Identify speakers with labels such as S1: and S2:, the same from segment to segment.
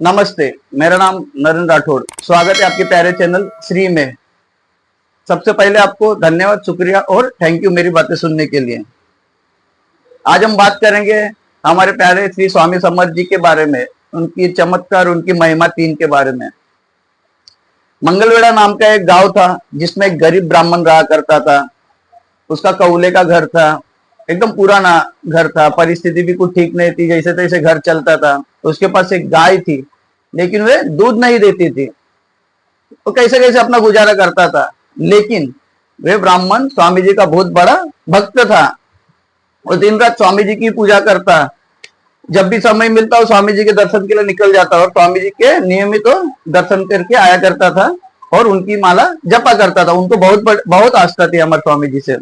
S1: नमस्ते, मेरा नाम नरेंद्र राठौड़। स्वागत है आपके प्यारे चैनल श्री में। सबसे पहले आपको धन्यवाद, शुक्रिया और थैंक यू मेरी बातें सुनने के लिए। आज हम बात करेंगे हमारे प्यारे श्री स्वामी समर्थ जी के बारे में, उनकी चमत्कार, उनकी महिमा 3 के बारे में। मंगलवेड़ा नाम का एक गांव था जिसमें एक गरीब ब्राह्मण रहा करता था। उसका कौले का घर था, एकदम पुराना घर था, परिस्थिति भी कुछ ठीक नहीं थी, जैसे तैसे घर चलता था। उसके पास एक गाय थी, लेकिन वे दूध नहीं देती थी। वो कैसे कैसे अपना गुजारा करता था। लेकिन वे ब्राह्मण स्वामी जी का बहुत बड़ा भक्त था और दिन रात स्वामी जी की पूजा करता। जब भी समय मिलता वो स्वामी जी के दर्शन के लिए निकल जाता और स्वामी जी के नियमित तो दर्शन करके आया करता था और उनकी माला जपा करता था। उनको बहुत आस्था थी हमारे स्वामी जी से।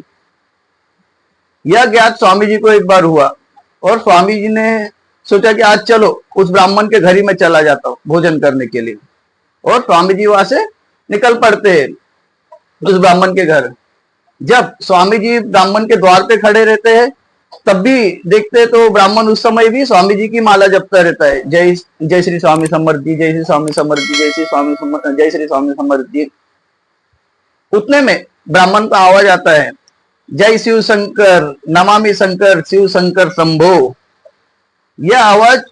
S1: यह ज्ञात स्वामी जी को एक बार हुआ और स्वामी जी ने सोचा कि आज चलो उस ब्राह्मण के घर ही में चला जाता हूँ भोजन करने के लिए। और स्वामी जी वहां से निकल पड़ते हैं उस ब्राह्मण के घर। जब स्वामी जी ब्राह्मण के द्वार पे खड़े रहते हैं तब भी देखते तो ब्राह्मण उस समय भी स्वामी जी की माला जपता रहता है। जय जय श्री स्वामी समर्थ जी, जय श्री स्वामी समर्थ जी, जय श्री स्वामी समर्थ जी। उतने में ब्राह्मण का आवाज आता है, जय शिव शंकर, नमामि शंकर, शिव शंकर शंभो। यह आवाज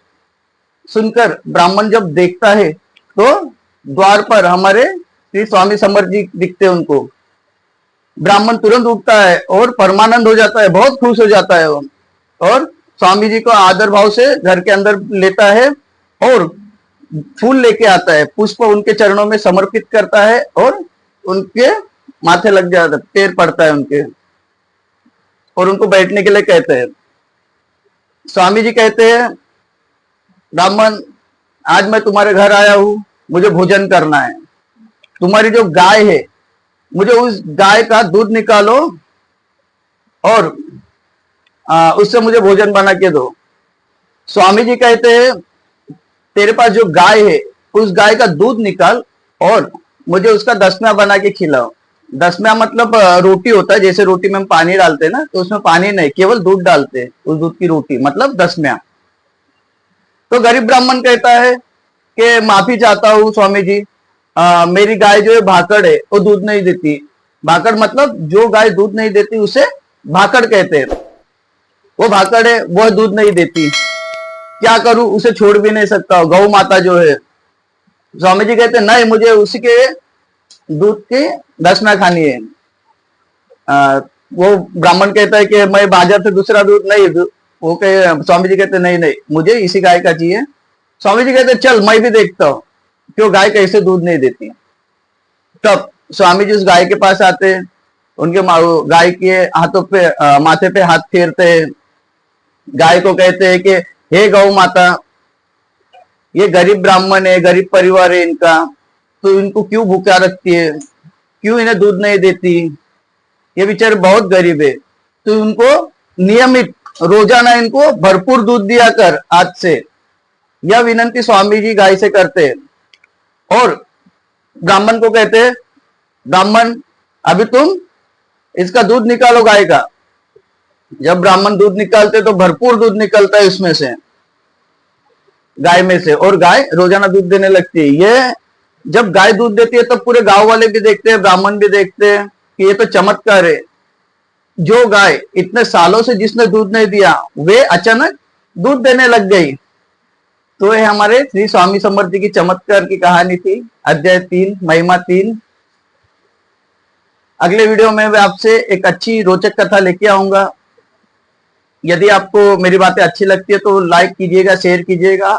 S1: सुनकर ब्राह्मण जब देखता है तो द्वार पर हमारे श्री स्वामी समर्थ जी दिखते उनको। ब्राह्मण तुरंत उठता है और परमानंद हो जाता है, बहुत खुश हो जाता है वो। और स्वामी जी को आदर भाव से घर के अंदर लेता है और फूल लेके आता है, पुष्प उनके चरणों में समर्पित करता है और उनके माथे लग जाता है, पैर पड़ता है उनके और उनको बैठने के लिए कहते हैं। स्वामी जी कहते हैं, ब्राह्मण आज मैं तुम्हारे घर आया हूं, मुझे भोजन करना है। तुम्हारी जो गाय है, मुझे उस गाय का दूध निकालो और उससे मुझे भोजन बना के दो। स्वामी जी कहते हैं, तेरे पास जो गाय है उस गाय का दूध निकाल और मुझे उसका दसना बना के खिलाओ। दसना मतलब रोटी होता है, जैसे रोटी में हम पानी डालते हैं ना, तो उसमें पानी नहीं, केवल दूध डालते हैं, उस दूध की रोटी मतलब दसम्या। तो गरीब ब्राह्मण कहता है कि माफी चाहता हूँ स्वामी जी, मेरी गाय जो है भाकड़ है, वो दूध नहीं देती। भाकड़ मतलब जो गाय दूध नहीं देती उसे भाकड़ कहते हैं। वो भाकड़ है, वो दूध नहीं देती, क्या करूं, उसे छोड़ भी नहीं सकता, गौ माता जो है। स्वामी जी कहते हैं, नहीं, मुझे उसी के दूध की दसना खानी है। वो ब्राह्मण कहता है कि मैं बाजार से दूसरा दूध नहीं, वो कहे, स्वामी जी कहते नहीं नहीं, मुझे इसी गाय का चाहिए। स्वामी जी कहते चल मैं भी देखता हूँ क्यों गाय कैसे दूध नहीं देती। तब स्वामी जी उस गाय के पास आते हैं, उनके गाय के हाथों पे माथे पे हाथ फेरते हैं, गाय को कहते हैं कि हे गौ माता, ये गरीब ब्राह्मण है, गरीब परिवार है इनका, तो इनको क्यों भूखा रखती है, क्यों इन्हें दूध नहीं देती, ये बेचारे बहुत गरीब है, तो उनको नियमित रोजाना इनको भरपूर दूध दिया कर आज से। यह विनंती स्वामी जी गाय से करते हैं और ब्राह्मण को कहते हैं, ब्राह्मण अभी तुम इसका दूध निकालो गाय का। जब ब्राह्मण दूध निकालते तो भरपूर दूध निकलता है उसमें से, गाय में से, और गाय रोजाना दूध देने लगती है। ये जब गाय दूध देती है तब पूरे गांव वाले भी देखते हैं, ब्राह्मण भी देखते हैं कि ये तो चमत्कार है। जो गाय इतने सालों से जिसने दूध नहीं दिया, वे अचानक दूध देने लग गई। तो ये हमारे श्री स्वामी समर्थ जी की चमत्कार की कहानी थी, अध्याय 3, महिमा 3। अगले वीडियो में मैं आपसे एक अच्छी रोचक कथा लेके आऊंगा। यदि आपको मेरी बातें अच्छी लगती है तो लाइक कीजिएगा, शेयर कीजिएगा,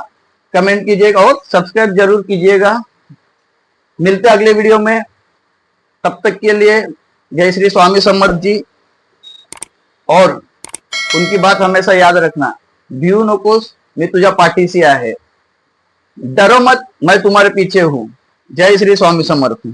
S1: कमेंट कीजिएगा और सब्सक्राइब जरूर कीजिएगा। मिलते हैं अगले वीडियो में, तब तक के लिए जय श्री स्वामी समर्थ जी। और उनकी बात हमेशा याद रखना, भिऊ नकोस, मैं तुझा पाठीशी आहे, डरो मत, मैं तुम्हारे पीछे हूं। जय श्री स्वामी समर्थ।